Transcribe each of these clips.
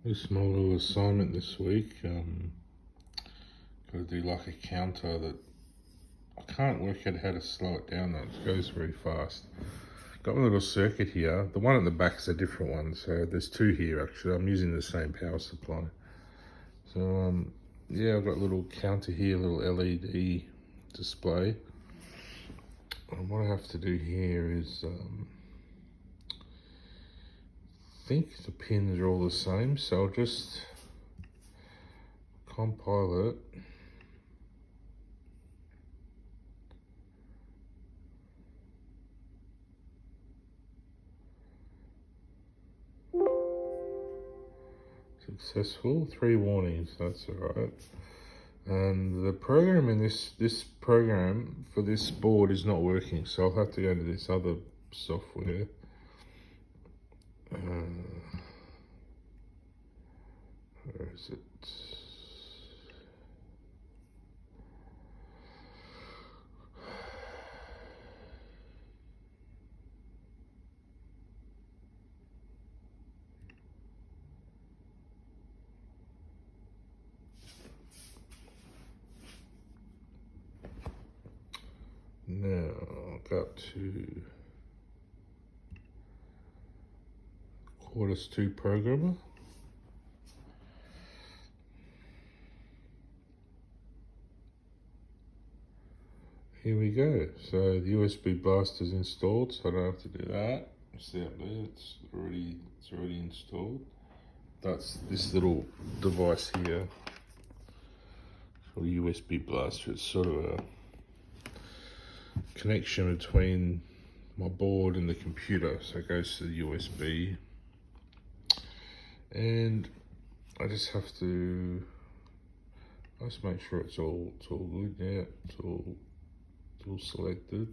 This is my little assignment this week. Got to do like a counter that I can't work out how to slow it down though. It goes very fast. Got a little circuit here. The one at the back is a different one, so there's two here actually. I'm using the same power supply. So yeah, I've got a little counter here, a little LED display. And what I have to do here is I think the pins are all the same, so I'll just compile it. Successful, 3 warnings, that's alright. And the program in this program for this board is not working, so I'll have to go to this other software. Where is it? Now I'll go up to Quartus 2 programmer. Here we go. So the USB blast is installed, so I don't have to do that. See up there, it's already installed. That's this little device here for USB blaster. It's sort of a connection between my board and the computer, so it goes to the USB. And I just have to make sure it's all good. Yeah, it's all selected.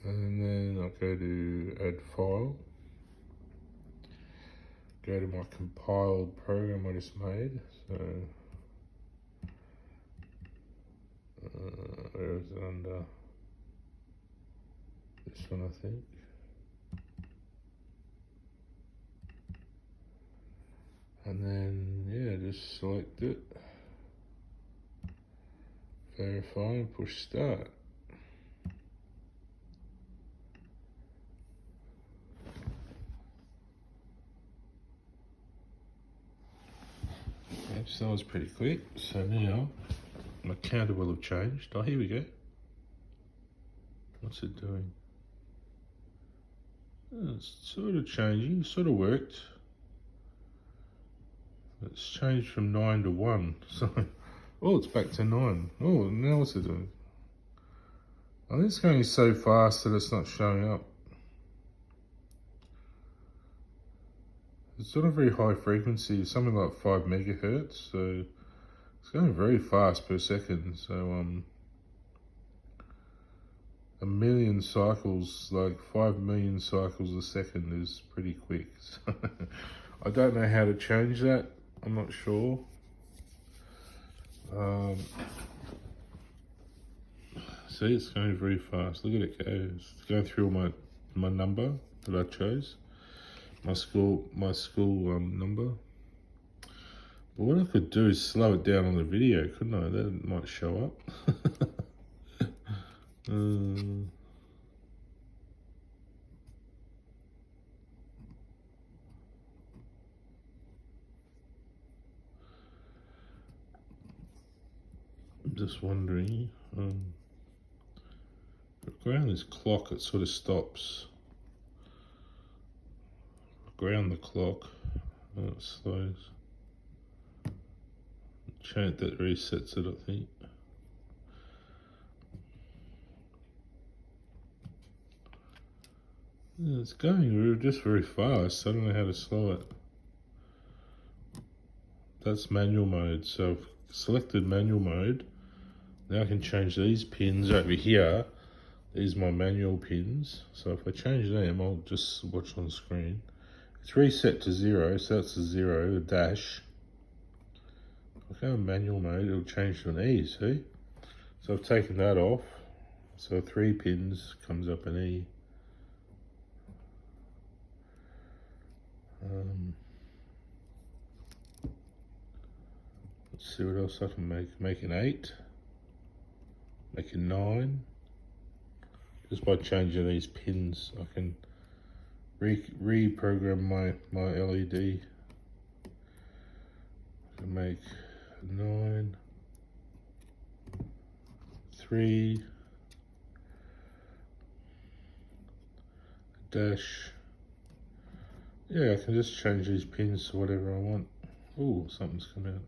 And then I'll go to add file. Go to my compiled program I just made. So where is it? Under this one, I think. And then yeah, just select it, verify, and push start. Okay, so that was pretty quick. So now my counter will have changed. Oh, here we go. What's it doing? Oh, it's sort of changing, sort of worked. It's changed from 9 to 1. So, oh, it's back to 9. Oh, now what's it doing? I think it's going so fast that it's not showing up. It's not a very high frequency, something like 5 megahertz. So it's going very fast per second. So a million cycles, like 5 million cycles a second, is pretty quick. So I don't know how to change that. I'm not sure. See, it's going very fast. Look at it go. It's going through all my number that I chose. My school number. But what I could do is slow it down on the video, couldn't I? That might show up. I'm just wondering, around this clock it sort of stops. Ground the clock, and it slows. Chant that resets it, I think. Yeah, it's going just very fast. I don't know how to slow it. That's manual mode. So I've selected manual mode. Now I can change these pins over here. These are my manual pins. So if I change them, I'll just watch on screen. It's reset to 0, so that's a 0, a dash. If I go in manual mode, it'll change to an E, see? So I've taken that off. So 3 pins comes up an E. Let's see what else I can make. Make an 8. Make a 9. Just by changing these pins, I can reprogram my LED. I can make 9, 3, dash. Yeah, I can just change these pins to whatever I want. Oh, something's come out.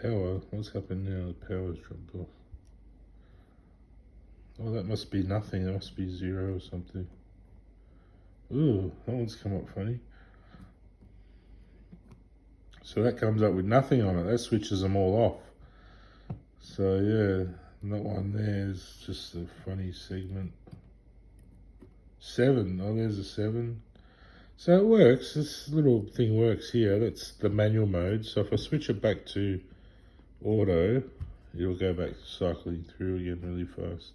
Power, what's happened now? The power's dropped off. Oh, that must be nothing. That must be 0 or something. Ooh, that one's come up funny. So that comes up with nothing on it. That switches them all off. So yeah, that one there is just a funny segment. 7. Oh, there's a 7. So it works. This little thing works here. That's the manual mode. So if I switch it back to auto, it'll go back cycling through again really fast.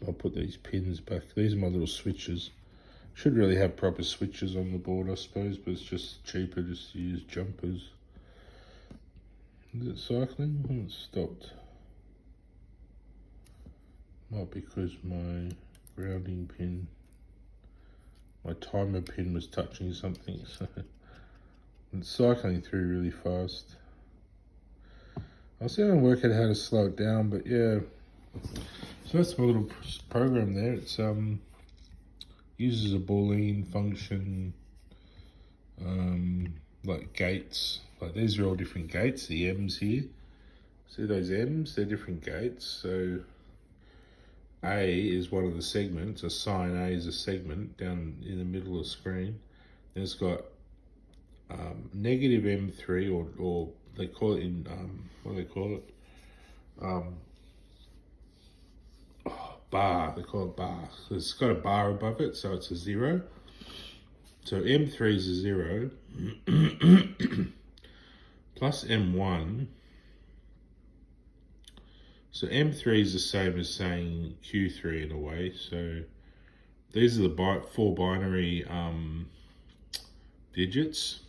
I'll put these pins back. These are my little switches. Should really have proper switches on the board, I suppose, but it's just cheaper just to use jumpers. Is it cycling? Oh, it's stopped. Might be because my grounding pin, my timer pin was touching something, so it's cycling through really fast. I'll see if I can work out how to slow it down, but yeah. So that's my little program there. It's uses a Boolean function, like gates. Like these are all different gates, the M's here. See those M's? They're different gates. So A is one of the segments. A sign A is a segment down in the middle of the screen. Then it's got negative M3, or they call it in, what do they call it? Bar, they call it bar. So it's got a bar above it, so it's a 0. So M3 is a 0, plus M1. So M3 is the same as saying Q3 in a way. So these are the 4 binary digits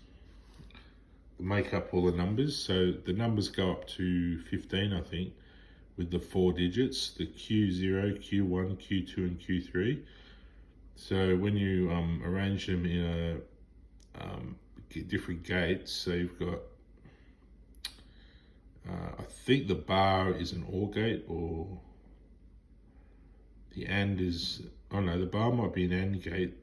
that make up all the numbers. So the numbers go up to 15, I think, with the 4 digits, the Q0, Q1, Q2, and Q3. So when you arrange them in different gates, so you've got, I think the bar is an OR gate, or the AND is, oh no, the bar might be an AND gate.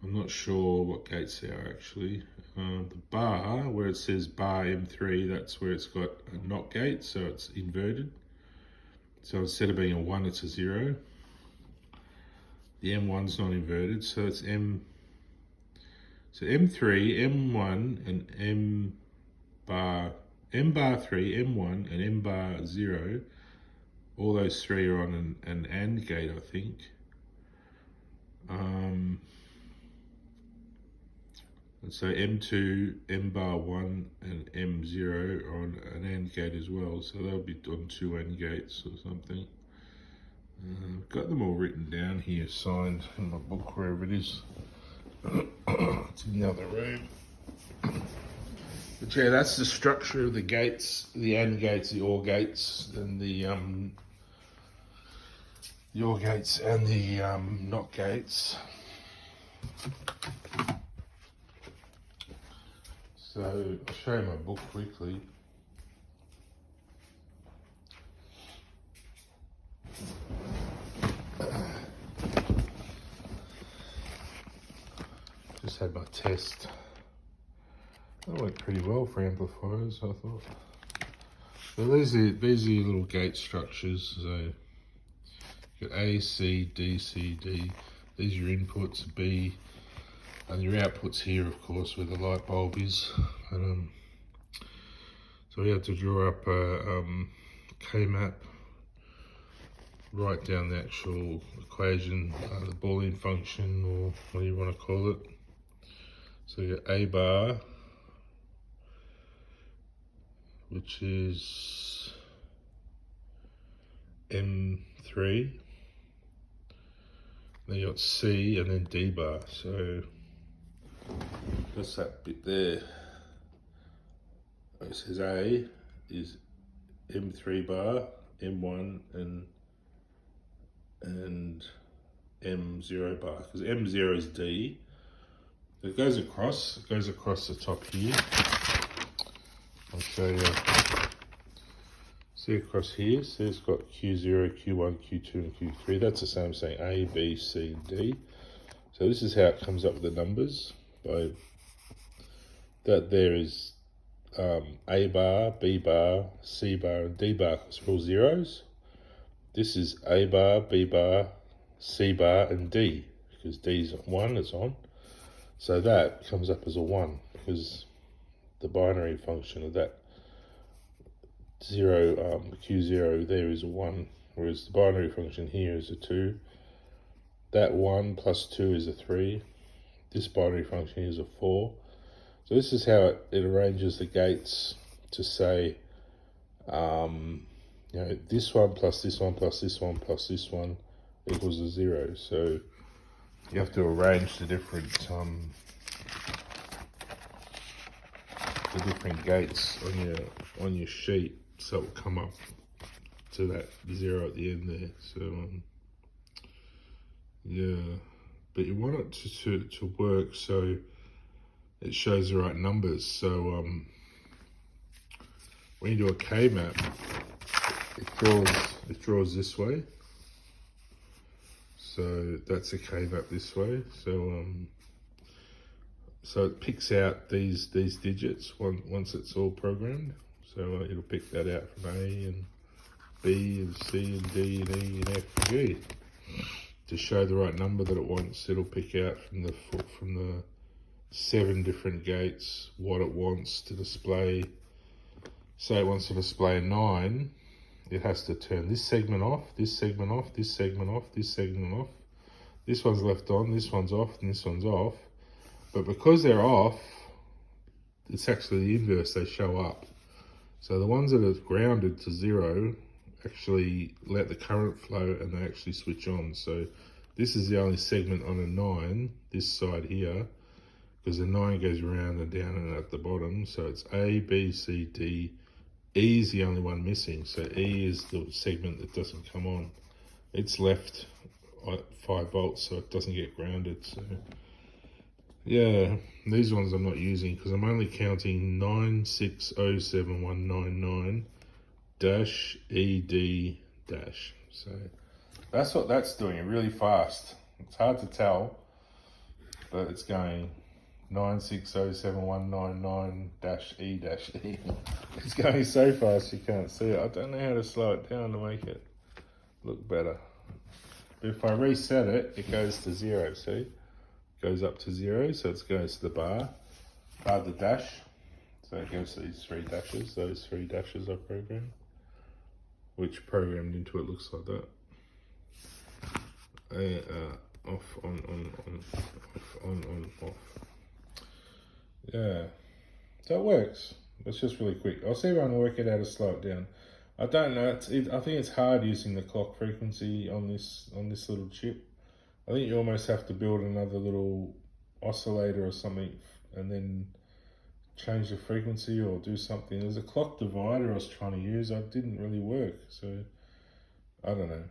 I'm not sure what gates they are actually. The bar, where it says bar M3, that's where it's got a NOT gate, so it's inverted. So instead of being a 1, it's a 0. The M1's not inverted, so it's M. So M3, M1, and M bar 3, M1, and M bar 0. All those 3 are on an AND gate, I think. So M2, M bar 1, and M0 are on an AND gate as well. So they'll be on 2 AND gates or something. I've got them all written down here, signed in my book, wherever it is. It's in the other room. But yeah, that's the structure of the gates, the AND gates, the OR gates, and the OR gates and the NOT gates. So I'll show you my book quickly. Just had my test. That went pretty well for amplifiers, I thought. So these are little gate structures. So you've got A, C, D, C, D. These are your inputs, B, and your outputs here, of course, where the light bulb is. And, so we have to draw up a K-map, write down the actual equation, the Boolean function, or what you want to call it. So you got A bar, which is M3. then you got C and then D bar. So that's that bit there. It says A is M3 bar, M1 and M0 bar, because M0 is D. It goes across the top here. I'll show you. See across here, so it's got Q0, Q1, Q2 and Q3. That's the same saying A, B, C, D. So this is how it comes up with the numbers. By that there is A bar, B bar, C bar and D bar, because they're all zeros. This is A bar, B bar, C bar and D, because D's 1 is on. So that comes up as a 1, because the binary function of that Q0 there is a 1, whereas the binary function here is a 2. That 1 plus 2 is a 3. This binary function is a 4. So this is how it arranges the gates to say, this one plus this one plus this one plus this one equals a 0. So you have to arrange the different gates on your sheet so it will come up to that 0 at the end there. So yeah, but you want it to work so it shows the right numbers. So when you do a K map, it draws this way. So that's a K map this way. So it picks out these digits once it's all programmed. So it'll pick that out from A and B and C and D and E and F and G. To show the right number that it wants, it'll pick out from the 7 different gates what it wants to display. Say it wants to display 9, it has to turn this segment off, this segment off, this segment off, this segment off. This one's left on, this one's off, and this one's off. But because they're off, it's actually the inverse, they show up. So the ones that are grounded to 0 actually let the current flow and they actually switch on. So this is the only segment on a 9, this side here, because the 9 goes around and down and at the bottom. So it's A, B, C, D. E is the only one missing. So E is the segment that doesn't come on. It's left at 5 volts, so it doesn't get grounded. So yeah, these ones I'm not using because I'm only counting 9607199 ED dash. So that's what that's doing, really fast. It's hard to tell, but it's going 9607199-E-E. It's going so fast you can't see it. I don't know how to slow it down to make it look better. But if I reset it, it goes to 0, see? It goes up to 0, so it goes to the bar, the dash. So it goes to these 3 dashes, those 3 dashes I programmed, which programmed into it looks like that. Off, on, off, on, off. Yeah, so it works. It's just really quick. I'll see if I can work it out to slow it down. I don't know. I think it's hard using the clock frequency on this little chip. I think you almost have to build another little oscillator or something, and then change the frequency or do something. There's a clock divider I was trying to use. It didn't really work. So I don't know.